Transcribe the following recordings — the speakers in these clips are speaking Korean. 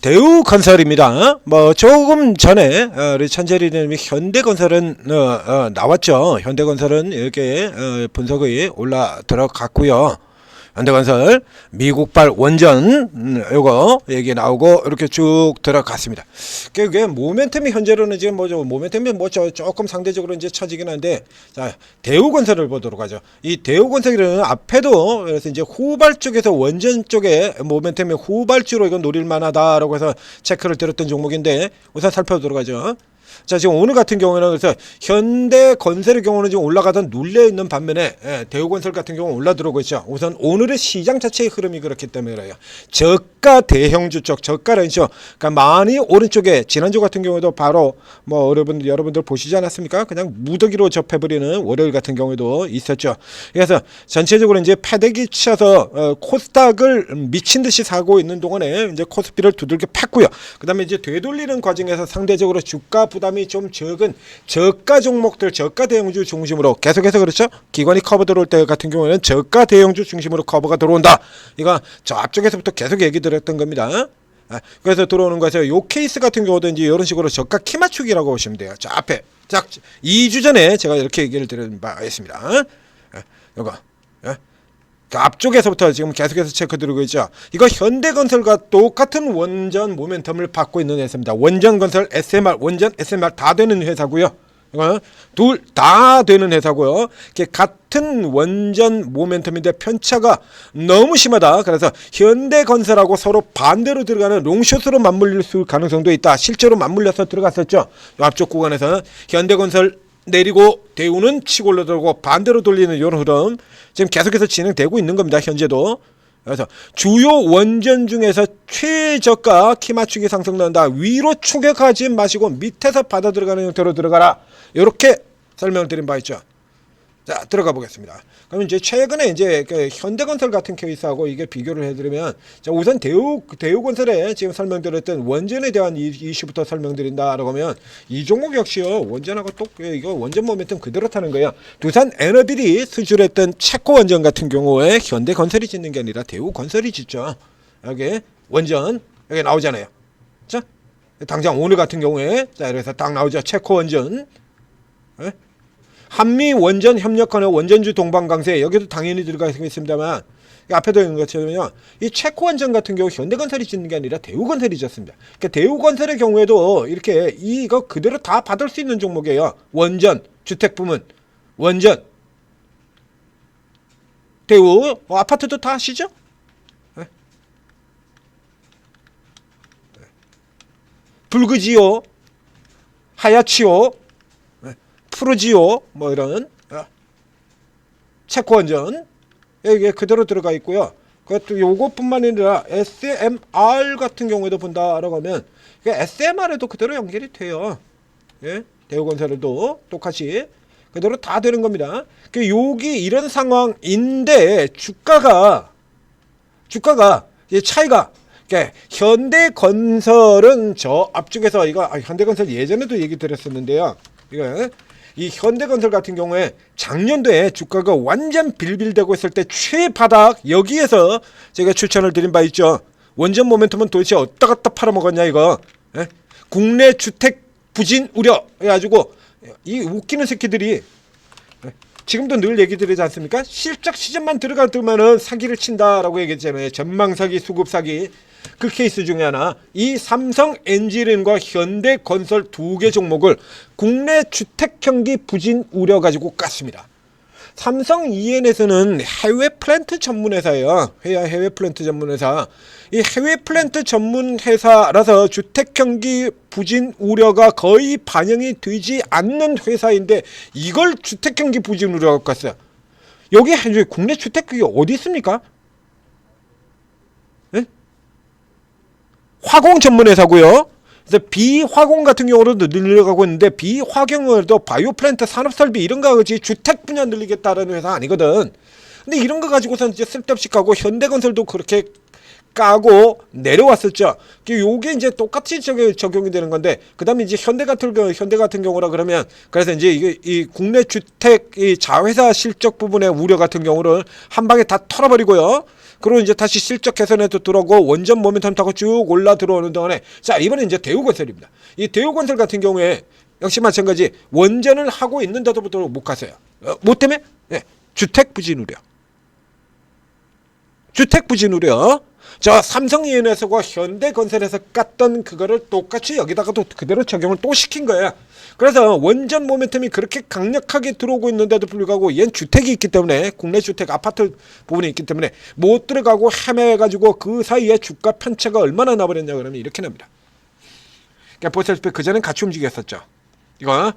대우건설입니다. 뭐 조금 전에 우리 천재리님이 현대건설은 나왔죠. 현대건설은 이렇게 분석이 올라 들어갔고요. 현대건설 미국발 원전 요거 얘기 나오고 이렇게 쭉 들어갔습니다. 그게 모멘텀이 현재로는 지금 뭐죠? 모멘텀이 뭐 조금 상대적으로 이제 처지긴 한데, 자 대우건설을 보도록 하죠. 이 대우건설은 앞에도 그래서 이제 후발 쪽에서 원전 쪽에 모멘텀이 후발주로 이건 노릴만하다라고 해서 체크를 들었던 종목인데 우선 살펴보도록 하죠. 자 지금 오늘 같은 경우에는 그래서 현대건설의 경우는 지금 올라가던 눌려 있는 반면에 대우건설 같은 경우는 올라 들어오고 있죠. 우선 오늘의 시장 자체의 흐름이 그렇기 때문에 그래요. 저가 대형주 쪽 저가 렌쇼 그러니까 많이 오른쪽에 지난주 같은 경우도 바로 뭐 여러분들 보시지 않았습니까? 그냥 무더기로 접해버리는 월요일 같은 경우도 있었죠. 그래서 전체적으로 이제 패대기 쳐서 코스닥을 미친 듯이 사고 있는 동안에 이제 코스피를 두들겨 팼고요. 그다음에 이제 되돌리는 과정에서 상대적으로 주가 부담이 좀 적은 저가 종목들, 저가 대형주 중심으로 계속해서 그렇죠. 기관이 커버 들어올 때 같은 경우에는 저가 대형주 중심으로 커버가 들어온다. 이거 저 앞쪽에서부터 계속 얘기 드렸던 겁니다. 그래서 들어오는 거에서 요 케이스 같은 경우도 이제 이런 식으로 저가 키 맞추기라고 보시면 돼요. 자 앞에 자 2주 전에 제가 이렇게 얘기를 드린 바가 있습니다. 이거 그 앞쪽에서부터 지금 계속해서 체크 들어오고 있죠. 이거 현대건설과 똑같은 원전 모멘텀을 받고 있는 회사입니다. 원전건설 SMR, 원전 SMR 다 되는 회사고요. 이거 둘 다 되는 회사고요. 이게 같은 원전 모멘텀인데 편차가 너무 심하다. 그래서 현대건설하고 서로 반대로 들어가는 롱숏으로 맞물릴 수 가능성도 있다. 실제로 맞물려서 들어갔었죠. 앞쪽 구간에서는 현대건설 내리고 대우는 치고 올라들고 반대로 돌리는 이런 흐름 지금 계속해서 진행되고 있는 겁니다. 현재도. 그래서 주요 원전 중에서 최저가 키 맞추기 상승 나온다. 위로 추격하지 마시고 밑에서 받아 들어가는 형태로 들어가라. 이렇게 설명을 드린 바 있죠. 자 들어가 보겠습니다. 그럼 이제 최근에 이제 그 현대건설 같은 케이스하고 이게 비교를 해드리면 자 우선 대우건설에 지금 설명드렸던 원전에 대한 이슈부터 설명드린다라고 하면 이 종목 역시요 원전하고 또 이거 원전 모멘텀 그대로 타는 거예요. 두산 에너빌이 수주했던 체코 원전 같은 경우에 현대건설이 짓는 게 아니라 대우건설이 짓죠. 여기 원전 여기 나오잖아요. 자 당장 오늘 같은 경우에 자 이래서 딱 나오죠. 체코 원전. 네? 한미 원전 협력하는 원전주 동방강세 여기도 당연히 들어가 있습니다만 앞에도 있는 것처럼요. 이 체코 원전 같은 경우 현대건설이 짓는 게 아니라 대우건설이 짓습니다. 그러니까 대우건설의 경우에도 이렇게 이거 그대로 다 받을 수 있는 종목이에요. 원전, 주택부문, 원전, 대우, 아파트도 다 아시죠? 네? 불그지오, 하야치오, 프로지오 뭐 이런 체코 원전 여기에 그대로 들어가 있고요. 그것도 요것뿐만 아니라 SMR 같은 경우에도 본다라고 하면 SMR에도 그대로 연결이 돼요. 예? 대우건설에도 똑같이 그대로 다 되는 겁니다. 여기 이런 상황인데 주가가 차이가 현대건설은 저 앞쪽에서 이거 현대건설 예전에도 얘기 드렸었는데요. 이거 이 현대건설 같은 경우에 작년도에 주가가 완전 빌빌대고 있을 때 최바닥 여기에서 제가 추천을 드린 바 있죠. 원전 모멘텀은 도대체 어디다 갖다 팔아먹었냐 이거. 에? 국내 주택 부진 우려 해가지고 이 웃기는 새끼들이 지금도 늘 얘기 드리지 않습니까? 실적 시즌만 들어가면은 사기를 친다라고 얘기했잖아요. 전망 사기, 수급 사기. 그 케이스 중에 하나 이 삼성 엔지니어링과 현대건설 두 개 종목을 국내 주택 경기 부진 우려 가지고 깠습니다. 삼성 ENS는 해외 플랜트 전문 회사예요. 해외 플랜트 전문 회사. 이 해외 플랜트 전문 회사라서 주택 경기 부진 우려가 거의 반영이 되지 않는 회사인데 이걸 주택 경기 부진 우려가 깠어요. 여기 국내 주택 경기 어디 있습니까? 화공 전문 회사고요. 그래서 비화공 같은 경우로도 늘려가고 있는데 비화경으로도 바이오 플랜트 산업 설비 이런 거 같이 주택 분야 늘리겠다라는 회사 아니거든. 근데 이런 거 가지고선 이제 쓸데없이 까고 현대건설도 그렇게 까고 내려왔었죠. 요게 이제 똑같이 적용이 되는 건데 그다음에 이제 현대 같은 경우라 그러면 그래서 이제 이게 이 국내 주택 이 자회사 실적 부분의 우려 같은 경우를 한 방에 다 털어버리고요. 그리고 이제 다시 실적 개선에도 들어오고 원전 모멘텀 타고 쭉 올라 들어오는 동안에 자 이번에 이제 대우건설입니다. 이 대우건설 같은 경우에 역시 마찬가지 원전을 하고 있는데도 못 갔어요. 뭐 때문에? 네, 주택 부진 우려. 주택 부진 우려. 저 삼성이엔에서가 현대건설에서 깠던 그거를 똑같이 여기다가 또 그대로 적용을 또 시킨 거야. 그래서 원전 모멘텀이 그렇게 강력하게 들어오고 있는데도 불구하고 얘는 주택이 있기 때문에 국내 주택 아파트 부분이 있기 때문에 못 들어가고 헤매가지고 그 사이에 주가 편차가 얼마나 나버렸냐 그러면 이렇게 납니다. 그러니까 보시다시피 그전엔 같이 움직였었죠. 이거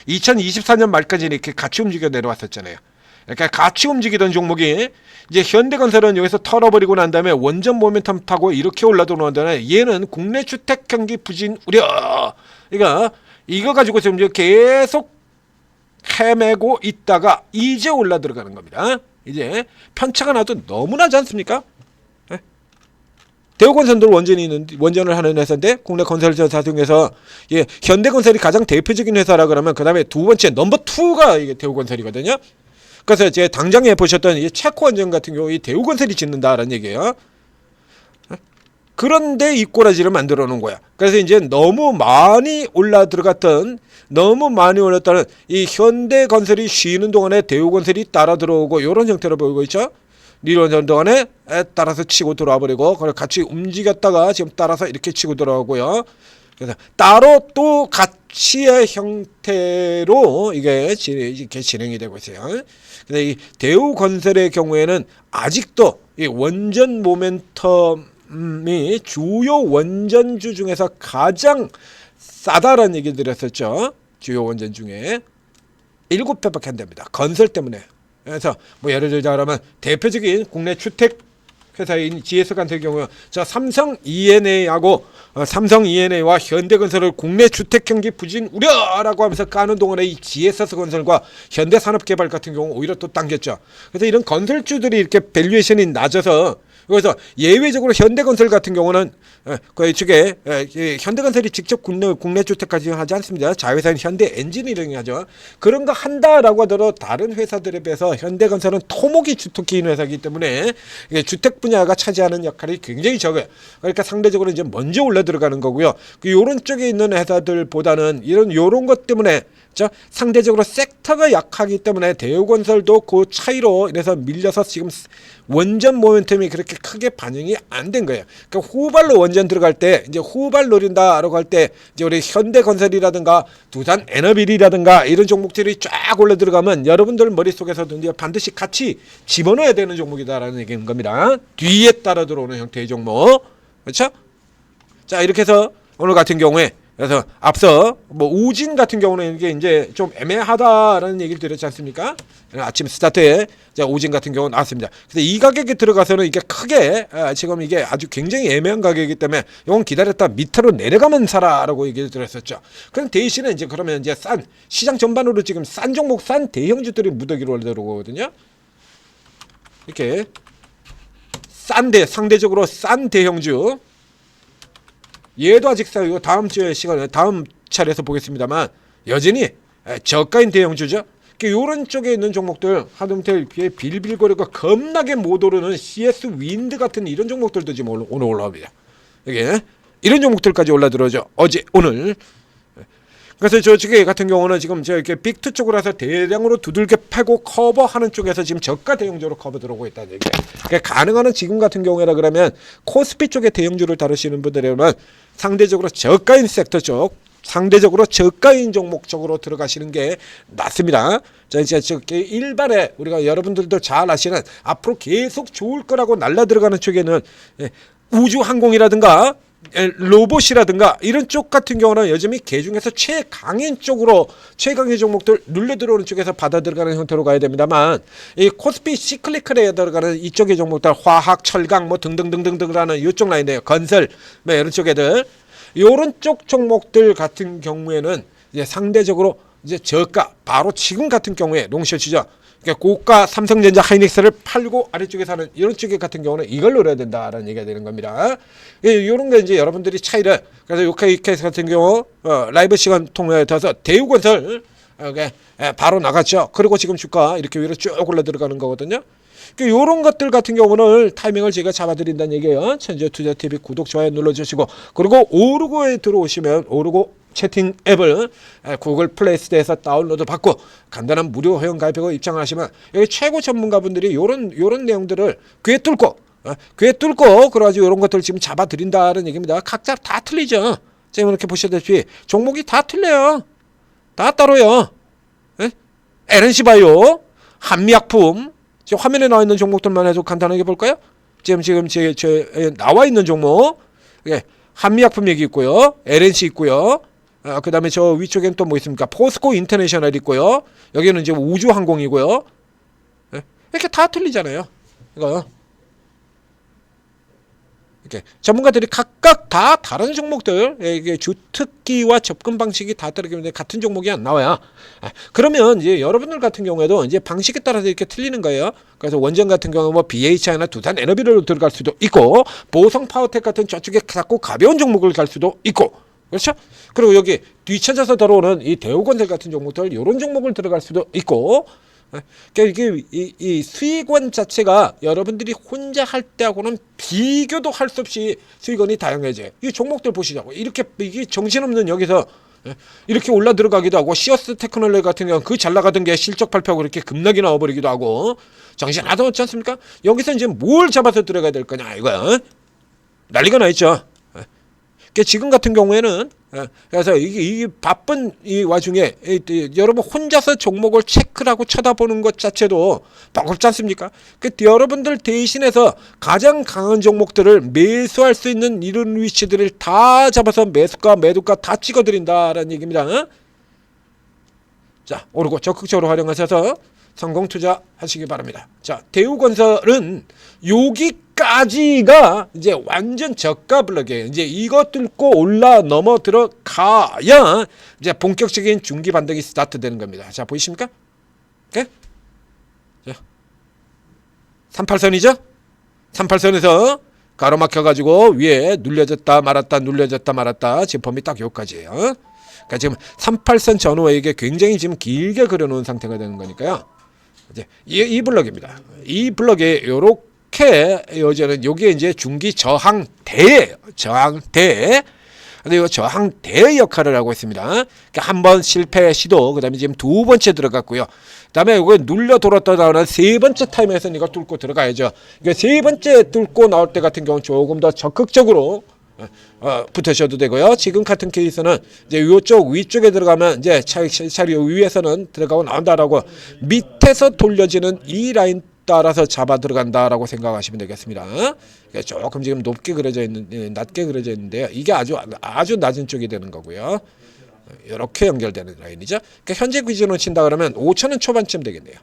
2024년 말까지 이렇게 같이 움직여 내려왔었잖아요. 그러니까 같이 움직이던 종목이 이제 현대건설은 여기서 털어버리고 난 다음에 원전 모멘텀 타고 이렇게 올라들어오는 다음에 얘는 국내 주택 경기 부진 우려. 이거 가지고 지금 계속 헤매고 있다가 이제 올라 들어가는 겁니다. 이제 편차가 나도 너무 나지 않습니까? 네? 대우건설도 원전을 하는 회사인데 국내 건설사 중에서 예, 현대건설이 가장 대표적인 회사라 그러면 그 다음에 두 번째 넘버 2가 이게 대우건설이거든요. 그래서 이제 당장에 보셨던 이 체코 원전 같은 경우 이 대우건설이 짓는다라는 얘기예요. 그런데 이 꼬라지를 만들어 놓은 거야. 그래서 이제 너무 많이 올랐다는 이 현대건설이 쉬는 동안에 대우건설이 따라 들어오고 이런 형태로 보이고 있죠. 이런 동안에 따라서 치고 들어와 버리고 그걸 같이 움직였다가 지금 따라서 이렇게 치고 들어오고요. 그래서 따로 또 가치의 형태로 이게 진행이 되고 있어요. 근데 이 대우건설의 경우에는 아직도 이 원전 모멘텀이 주요 원전주 중에서 가장 싸다라는 얘기 드렸었죠. 주요 원전 중에 7배밖에 안 됩니다. 건설 때문에. 그래서 뭐 예를 들자 그러면 대표적인 국내 주택 회사인 GS 같은 경우 저 삼성 E&A하고 삼성 E&A와 현대건설을 국내 주택 경기 부진 우려라고 하면서 까는 동안에 이 GS건설과 현대산업개발 같은 경우 오히려 또 당겼죠. 그래서 이런 건설주들이 이렇게 밸류에이션이 낮아서 그래서 예외적으로 현대건설 같은 경우는 그 이쪽에 현대건설이 직접 국내 주택까지 하지 않습니다. 자회사인 현대엔지니어링이 하죠. 그런 거 한다라고 하더라도 다른 회사들에 비해서 현대건설은 토목이 주특기인 회사이기 때문에 주택 분야가 차지하는 역할이 굉장히 적어요. 그러니까 상대적으로 이제 먼저 올라 들어가는 거고요. 요런 쪽에 있는 회사들보다는 요런 것 때문에 상대적으로 섹터가 약하기 때문에 대우건설도 그 차이로 인해서 밀려서 지금 원전 모멘텀이 그렇게 크게 반영이 안 된 거예요. 그러니까 후발로 원전 들어갈 때 이제 후발 노린다라고 할 때 이제 우리 현대건설이라든가 두산 에너빌이라든가 이런 종목들이 쫙 올라 들어가면 여러분들 머릿속에서도 이제 반드시 같이 집어넣어야 되는 종목이다라는 얘기인 겁니다. 뒤에 따라 들어오는 형태의 종목. 그렇죠? 자, 이렇게 해서 오늘 같은 경우에 그래서 앞서 뭐 우진 같은 경우는 이게 이제 좀 애매하다라는 얘기를 드렸지 않습니까? 아침 스타트에 우진 같은 경우 나왔습니다. 근데 이 가격에 들어가서는 이게 크게 지금 이게 아주 굉장히 애매한 가격이기 때문에 이건 기다렸다 밑으로 내려가면 사라라고 얘기를 드렸었죠. 그럼 대신에 이제 그러면 이제 싼 시장 전반으로 지금 싼 종목 싼 대형주들이 무더기로 들어오거든요. 이렇게 상대적으로 싼 대형주. 얘도 아직 싸요. 다음 주에 시간에 다음 차례에서 보겠습니다만 여전히 저가인 대형주죠. 이런 쪽에 있는 종목들 하드메탈 비해 빌빌거리고 겁나게 못 오르는 CS 윈드 같은 이런 종목들도 지금 오늘 올라옵니다. 이게 이런 종목들까지 올라 들어오죠. 어제 오늘. 그래서 저쪽에 같은 경우는 지금 이렇게 빅투 쪽으로 해서 대량으로 두들겨 패고 커버하는 쪽에서 지금 저가 대형주로 커버 들어오고 있다는 얘기예요. 그러니까 가능한 지금 같은 경우에라 그러면 코스피 쪽의 대형주를 다루시는 분들이라면 상대적으로 저가인 섹터 쪽, 상대적으로 저가인 종목 쪽으로 들어가시는 게 낫습니다. 자, 이제 일반에 우리가 여러분들도 잘 아시는 앞으로 계속 좋을 거라고 날라 들어가는 쪽에는 우주항공이라든가 로봇이라든가 이런 쪽 같은 경우는 여전히 개 중에서 최강인 쪽으로 최강의 종목들 눌려 들어오는 쪽에서 받아 들어가는 형태로 가야 됩니다만 이 코스피 시클리컬에 들어가는 이쪽의 종목들 화학, 철강 뭐 등등등등등라는 이쪽 라인이에요. 건설 뭐 이런 쪽에들 이런 쪽 종목들 같은 경우에는 이제 상대적으로 이제 저가 바로 지금 같은 경우에 롱숏이죠. 그러니까 고가 삼성전자 하이닉스를 팔고 아래쪽에 사는 이런 쪽에 같은 경우는 이걸 노려야 된다라는 얘기가 되는 겁니다. 이런 게 이제 여러분들이 차이를 그래서 요 케이스 같은 경우 라이브 시간 통해서 대우건설 바로 나갔죠. 그리고 지금 주가 이렇게 위로 쭉 올라 들어가는 거거든요. 이런 것들 같은 경우는 타이밍을 제가 잡아드린다는 얘기예요. 천재투자TV 구독, 좋아요 눌러주시고, 그리고 오르고에 들어오시면 오르고 채팅 앱을 구글 플레이 스토어에서 다운로드 받고 간단한 무료 회원 가입하고 입장을 하시면 여기 최고 전문가분들이 요런 내용들을 귀에 뚫고 그래가지고 이런 것들 지금 잡아드린다는 얘기입니다. 각자 다 틀리죠. 지금 이렇게 보시다시피 종목이 다 틀려요. 다 따로요. LNC 바이오, 한미약품, 지금 화면에 나와 있는 종목들만 해도 간단하게 볼까요? 지금 제 나와 있는 종목, 한미약품 얘기 있고요, LNC 있고요. 그 다음에 저 위쪽에는 또 뭐 있습니까? 포스코 인터내셔널 있고요. 여기는 이제 우주항공이고요. 이렇게 다 틀리잖아요. 이거. 이렇게 전문가들이 각각 다 다른 종목들, 이게 주특기와 접근 방식이 다 다르기 때문에 같은 종목이 안 나와요. 그러면 이제 여러분들 같은 경우에도 이제 방식에 따라서 이렇게 틀리는 거예요. 그래서 원전 같은 경우 뭐 BHI나 두산 에너비로 들어갈 수도 있고, 보성 파워텍 같은 저쪽에 작고 가벼운 종목을 갈 수도 있고, 그렇죠? 그리고 여기 뒤쳐져서 들어오는 이 대우건설 같은 종목들, 이런 종목을 들어갈 수도 있고. 그러니까 이게 이 수익원 자체가 여러분들이 혼자 할 때하고는 비교도 할 수 없이 수익원이 다양해져요. 이 종목들 보시자고. 이렇게 이게 정신없는 여기서 이렇게 올라 들어가기도 하고, 시어스 테크놀로지 같은 경우는 그 잘 나가던 게 실적 발표하고 이렇게 급락이 나와버리기도 하고, 정신 하나도 없지 않습니까? 여기서 이제 뭘 잡아서 들어가야 될 거냐 이거야. 난리가 나 있죠. 지금 같은 경우에는, 그래서 이게 바쁜 이 와중에 여러분 혼자서 종목을 체크를 하고 쳐다보는 것 자체도 버겁지 않습니까? 여러분들 대신해서 가장 강한 종목들을 매수할 수 있는 이런 위치들을 다 잡아서 매수가 매도가 다 찍어드린다라는 얘기입니다. 자, 오르고 적극적으로 활용하셔서 성공 투자하시기 바랍니다. 자, 대우건설은 여기까지가 이제 완전 저가 블록이에요. 이제 이거 뚫고 올라 넘어 들어가야 이제 본격적인 중기 반등이 스타트 되는 겁니다. 자, 보이십니까? 오케이? 자, 38선이죠? 38선에서 가로막혀 가지고 위에 눌려졌다 말았다 눌려졌다 말았다. 지금 범위 딱 여기까지예요. 그러니까 지금 38선 전후에게 굉장히 지금 길게 그려놓은 상태가 되는 거니까요. 이제 이 블럭입니다. 이 블럭에 요렇게 요제는 요게 이제 중기 저항대. 근데 이 저항대 역할을 하고 있습니다. 그러니까 한번 실패 시도, 그다음에 지금 두 번째 들어갔고요. 그다음에 이거 눌려 돌았다 나오는 세 번째 타임에서는 이거 뚫고 들어가야죠. 그러니까 세 번째 뚫고 나올 때 같은 경우 조금 더 적극적으로 붙으셔도 되고요. 지금 같은 케이스는 이제 이쪽 위쪽에 들어가면 이제 차리 위에서는 들어가고 나온다라고 밑에서 돌려지는 이 라인 따라서 잡아 들어간다라고 생각하시면 되겠습니다. 조금 지금 높게 그려져 있는, 낮게 그려져 있는데요. 이게 아주 낮은 쪽이 되는 거고요. 이렇게 연결되는 라인이죠. 그러니까 현재 기준으로 친다 그러면 5,000원 초반쯤 되겠네요.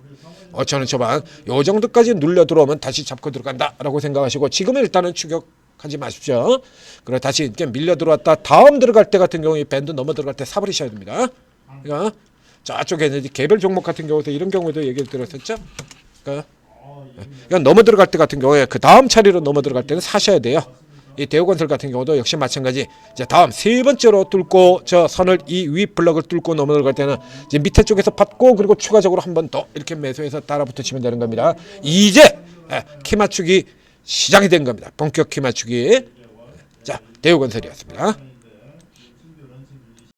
5,000원 초반. 요 정도까지 눌려 들어오면 다시 잡고 들어간다라고 생각하시고, 지금은 일단은 추격하지 마십시오. 그리고 다시 이렇게 밀려 들어왔다 다음 들어갈 때 같은 경우에 밴드 넘어 들어갈 때 사버리셔야 됩니다. 그러니까 저쪽에 이제 개별 종목 같은 경우도 이런 경우도 얘기를 들었었죠. 그러니까 넘어 들어갈 때 같은 경우에 그 다음 차례로 넘어 들어갈 때는 사셔야 돼요. 이 대우건설 같은 경우도 역시 마찬가지. 이제 다음 세 번째로 뚫고 저 선을 이 위 블럭을 뚫고 넘어 들어갈 때는 이제 밑에 쪽에서 받고, 그리고 추가적으로 한 번 더 이렇게 매수해서 따라 붙으시면 되는 겁니다. 이제 키 맞추기 시작이 된 겁니다. 본격 키 맞추기. 자, 대우건설이었습니다.